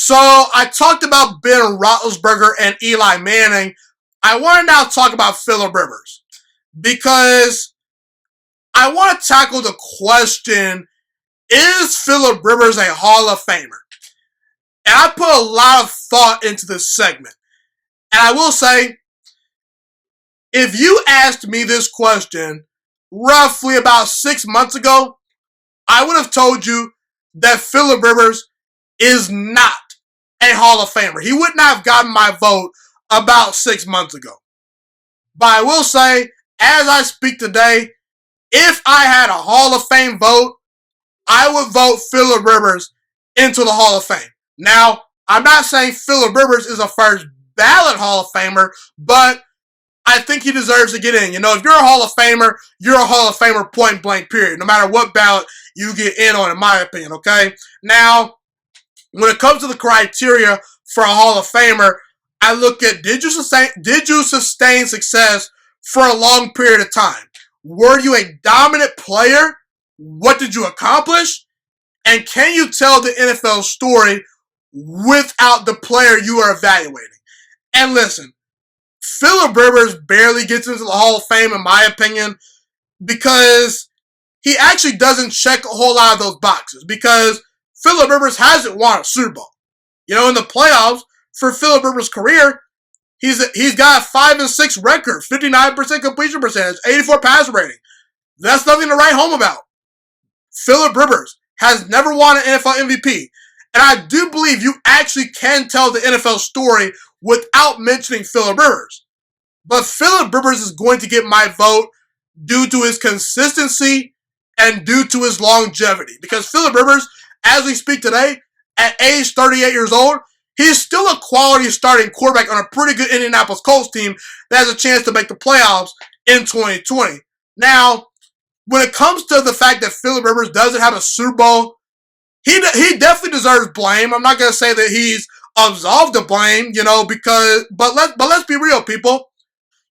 So I talked about Ben Roethlisberger and Eli Manning. I want to now talk about Phillip Rivers because I want to tackle the question, is Phillip Rivers a Hall of Famer? And I put a lot of thought into this segment. And I will say, if you asked me this question roughly about 6 months ago, I would have told you that Phillip Rivers is not a Hall of Famer. He would not have gotten my vote about 6 months ago. But I will say, as I speak today, if I had a Hall of Fame vote, I would vote Phillip Rivers into the Hall of Fame. Now, I'm not saying Phillip Rivers is a first ballot Hall of Famer, but I think he deserves to get in. You know, if you're a Hall of Famer, you're a Hall of Famer point blank, period. No matter what ballot you get in on, in my opinion, okay? Now, when it comes to the criteria for a Hall of Famer, I look at, did you sustain success for a long period of time? Were you a dominant player? What did you accomplish? And can you tell the NFL story without the player you are evaluating? And listen, Phillip Rivers barely gets into the Hall of Fame, in my opinion, because he actually doesn't check a whole lot of those boxes, because Phillip Rivers hasn't won a Super Bowl. You know, in the playoffs, for Phillip Rivers' career, he's got a 5-6 record, 59% completion percentage, 84 passer rating. That's nothing to write home about. Phillip Rivers has never won an NFL MVP. And I do believe you actually can tell the NFL story without mentioning Phillip Rivers. But Phillip Rivers is going to get my vote due to his consistency and due to his longevity. Because Phillip Rivers, as we speak today, at age 38 years old, he's still a quality starting quarterback on a pretty good Indianapolis Colts team that has a chance to make the playoffs in 2020. Now, when it comes to the fact that Phillip Rivers doesn't have a Super Bowl, he definitely deserves blame. I'm not going to say that he's absolved of blame, you know, but let's be real, people.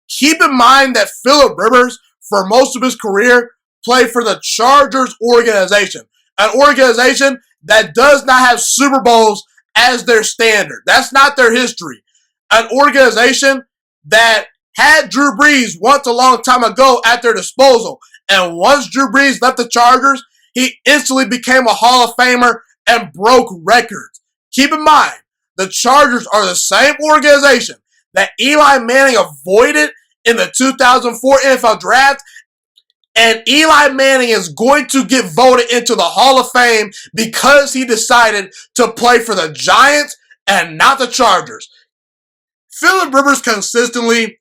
Keep in mind that Phillip Rivers, for most of his career, played for the Chargers organization, an organization that does not have Super Bowls as their standard. That's not their history. An organization that had Drew Brees once a long time ago at their disposal. And once Drew Brees left the Chargers, he instantly became a Hall of Famer and broke records. Keep in mind, the Chargers are the same organization that Eli Manning avoided in the 2004 NFL Draft. And Eli Manning is going to get voted into the Hall of Fame because he decided to play for the Giants and not the Chargers. Phillip Rivers consistently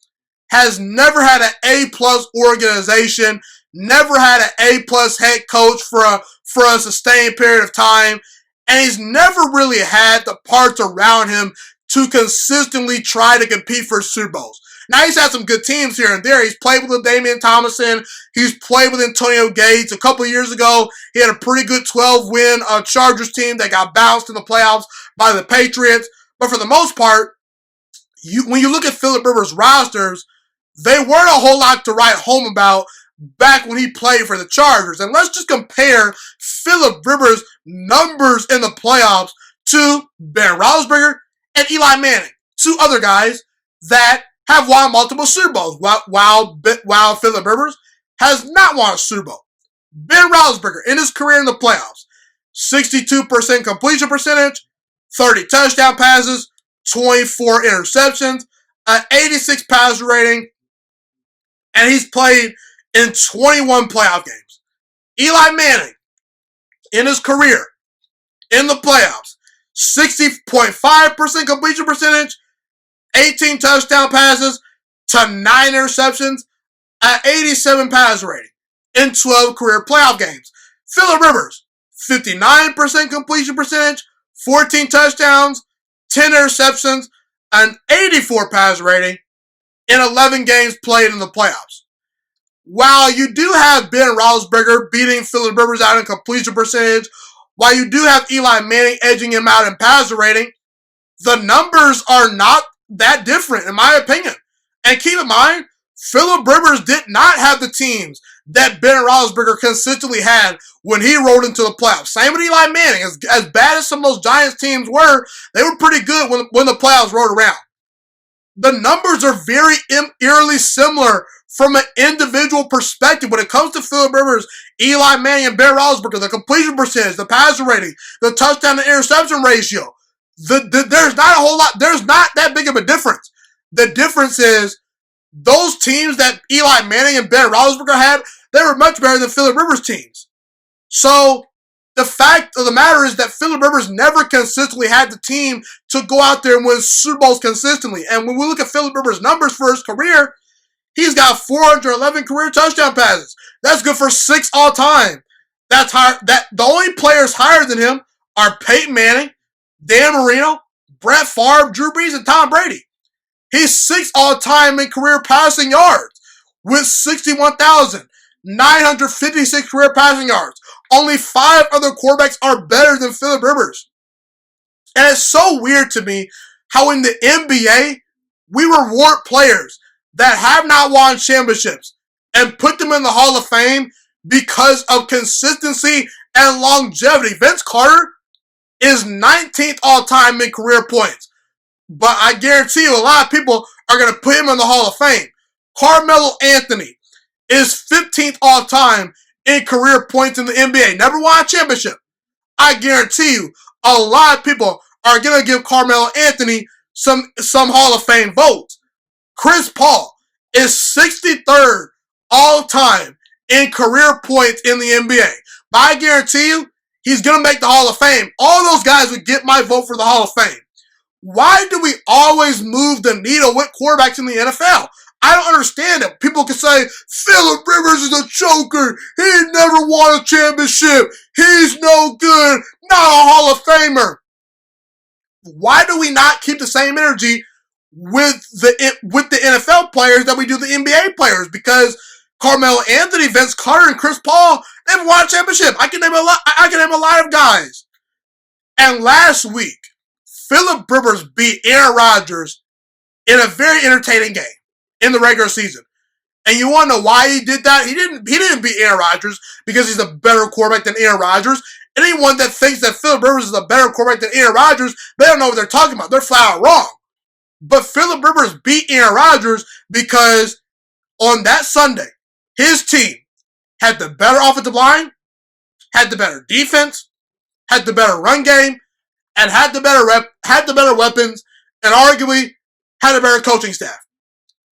has never had an A-plus organization, never had an A-plus head coach for a sustained period of time, and he's never really had the parts around him to consistently try to compete for Super Bowls. Now, he's had some good teams here and there. He's played with Damian Thomason. He's played with Antonio Gates. A couple of years ago, he had a pretty good 12-win Chargers team that got bounced in the playoffs by the Patriots. But for the most part, when you look at Phillip Rivers' rosters, they weren't a whole lot to write home about back when he played for the Chargers. And let's just compare Phillip Rivers' numbers in the playoffs to Ben Roethlisberger and Eli Manning, two other guys that have won multiple Super Bowls, while Phillip Rivers has not won a Super Bowl. Ben Roethlisberger, in his career in the playoffs, 62% completion percentage, 30 touchdown passes, 24 interceptions, an 86 passer rating, and he's played in 21 playoff games. Eli Manning, in his career, in the playoffs, 60.5% completion percentage, 18 touchdown passes to 9 interceptions, an 87 passer rating in 12 career playoff games. Phillip Rivers, 59% completion percentage, 14 touchdowns, 10 interceptions, an 84 passer rating in 11 games played in the playoffs. While you do have Ben Roethlisberger beating Phillip Rivers out in completion percentage, while you do have Eli Manning edging him out in passer rating, the numbers are not that different, in my opinion. And keep in mind, Phillip Rivers did not have the teams that Ben Roethlisberger consistently had when he rolled into the playoffs. Same with Eli Manning. As bad as some of those Giants teams were, they were pretty good when the playoffs rolled around. The numbers are very eerily similar from an individual perspective when it comes to Phillip Rivers, Eli Manning, and Ben Roethlisberger. The completion percentage, the passer rating, the touchdown to interception ratio. There's not a whole lot. There's not that big of a difference. The difference is those teams that Eli Manning and Ben Roethlisberger had, they were much better than Phillip Rivers teams. So the fact of the matter is that Phillip Rivers never consistently had the team to go out there and win Super Bowls consistently. And when we look at Phillip Rivers' numbers for his career, he's got 411 career touchdown passes. That's good for 6 all time. That's higher. The only players higher than him are Peyton Manning, Dan Marino, Brett Favre, Drew Brees, and Tom Brady. He's 6th all time in career passing yards with 61,956 career passing yards. Only 5 other quarterbacks are better than Phillip Rivers. And it's so weird to me how in the NBA, we reward players that have not won championships and put them in the Hall of Fame because of consistency and longevity. Vince Carter is 19th all-time in career points. But I guarantee you a lot of people are going to put him in the Hall of Fame. Carmelo Anthony is 15th all-time in career points in the NBA. Never won a championship. I guarantee you a lot of people are going to give Carmelo Anthony some Hall of Fame votes. Chris Paul is 63rd all-time in career points in the NBA. But I guarantee you, he's going to make the Hall of Fame. All those guys would get my vote for the Hall of Fame. Why do we always move the needle with quarterbacks in the NFL? I don't understand it. People can say, Phillip Rivers is a choker. He never won a championship. He's no good. Not a Hall of Famer. Why do we not keep the same energy with the NFL players that we do the NBA players? Because Carmelo Anthony, Vince Carter, and Chris Paul, they've won a championship. I can name a lot of guys. And last week, Phillip Rivers beat Aaron Rodgers in a very entertaining game in the regular season. And you want to know why he did that? He didn't beat Aaron Rodgers because he's a better quarterback than Aaron Rodgers. Anyone that thinks that Phillip Rivers is a better quarterback than Aaron Rodgers, they don't know what they're talking about. They're flat out wrong. But Phillip Rivers beat Aaron Rodgers because on that Sunday, his team had the better offensive line, had the better defense, had the better run game, and had the better weapons, and arguably had a better coaching staff.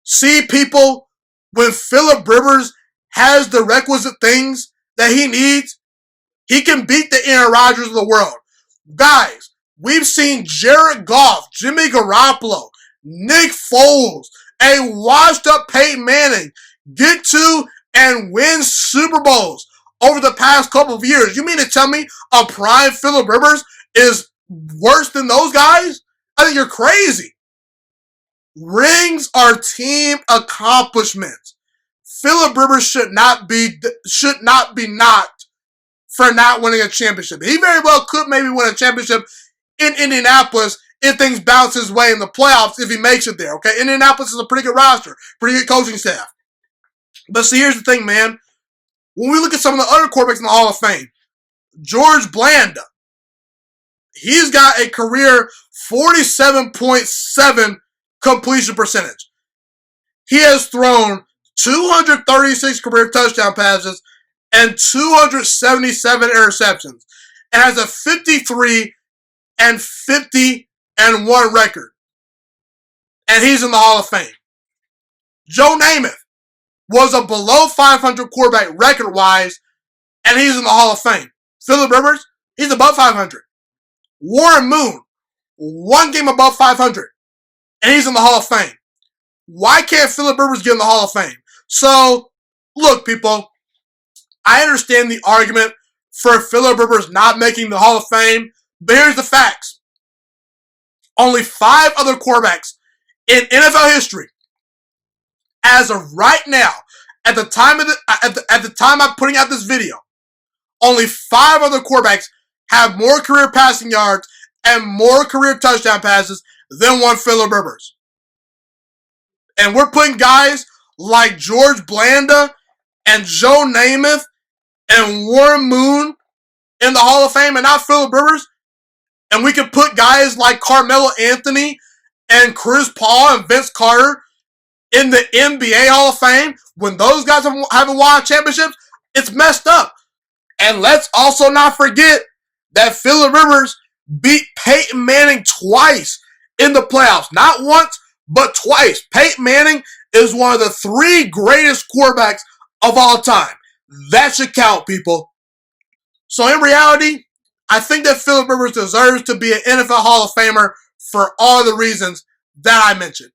See, people, when Phillip Rivers has the requisite things that he needs, he can beat the Aaron Rodgers of the world. Guys, we've seen Jared Goff, Jimmy Garoppolo, Nick Foles, a washed-up Peyton Manning get to and win Super Bowls over the past couple of years. You mean to tell me a prime Phillip Rivers is worse than those guys? I think you're crazy. Rings are team accomplishments. Phillip Rivers should not be knocked for not winning a championship. He very well could maybe win a championship in Indianapolis if things bounce his way in the playoffs if he makes it there. Okay, Indianapolis is a pretty good roster, pretty good coaching staff. But see, here's the thing, man. When we look at some of the other quarterbacks in the Hall of Fame, George Blanda, he's got a career 47.7 completion percentage. He has thrown 236 career touchdown passes and 277 interceptions and has a 53-50-1 record. And he's in the Hall of Fame. Joe Namath was a below 500 quarterback record-wise, and he's in the Hall of Fame. Phillip Rivers, he's above 500. Warren Moon, 1 game above 500, and he's in the Hall of Fame. Why can't Phillip Rivers get in the Hall of Fame? So, look, people, I understand the argument for Phillip Rivers not making the Hall of Fame, but here's the facts. Only 5 other quarterbacks in NFL history, as of right now, at the time I'm putting out this video, only 5 other quarterbacks have more career passing yards and more career touchdown passes than one Phillip Rivers. And we're putting guys like George Blanda and Joe Namath and Warren Moon in the Hall of Fame and not Phillip Rivers, and we could put guys like Carmelo Anthony and Chris Paul and Vince Carter in the NBA Hall of Fame when those guys haven't won championships, it's messed up. And let's also not forget that Phillip Rivers beat Peyton Manning twice in the playoffs. Not once, but twice. Peyton Manning is one of the 3 greatest quarterbacks of all time. That should count, people. So in reality, I think that Phillip Rivers deserves to be an NFL Hall of Famer for all the reasons that I mentioned.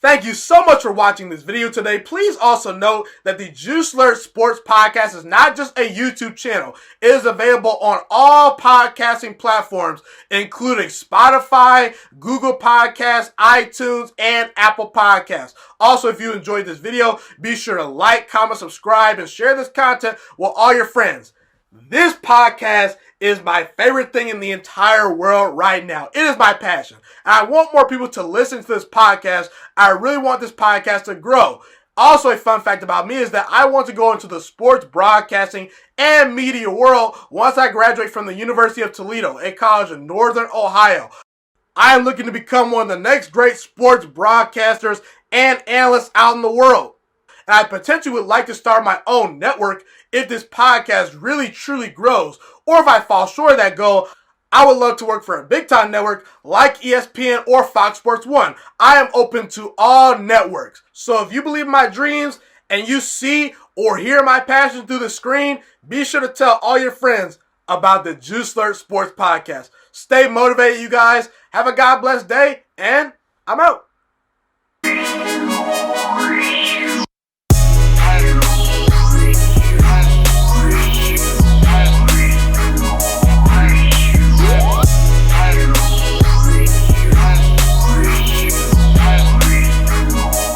Thank you so much for watching this video today. Please also note that the Juiciest Sports Podcast is not just a YouTube channel. It is available on all podcasting platforms, including Spotify, Google Podcasts, iTunes, and Apple Podcasts. Also, if you enjoyed this video, be sure to like, comment, subscribe, and share this content with all your friends. This podcast is my favorite thing in the entire world right now. It is my passion. And I want more people to listen to this podcast. I really want this podcast to grow. Also, a fun fact about me is that I want to go into the sports broadcasting and media world once I graduate from the University of Toledo, a college in Northern Ohio. I am looking to become one of the next great sports broadcasters and analysts out in the world. And I potentially would like to start my own network if this podcast really truly grows. Or if I fall short of that goal, I would love to work for a big time network like ESPN or Fox Sports 1. I am open to all networks. So if you believe in my dreams and you see or hear my passion through the screen, be sure to tell all your friends about the Juiciest Sports Podcast. Stay motivated, you guys. Have a God bless day, and I'm out.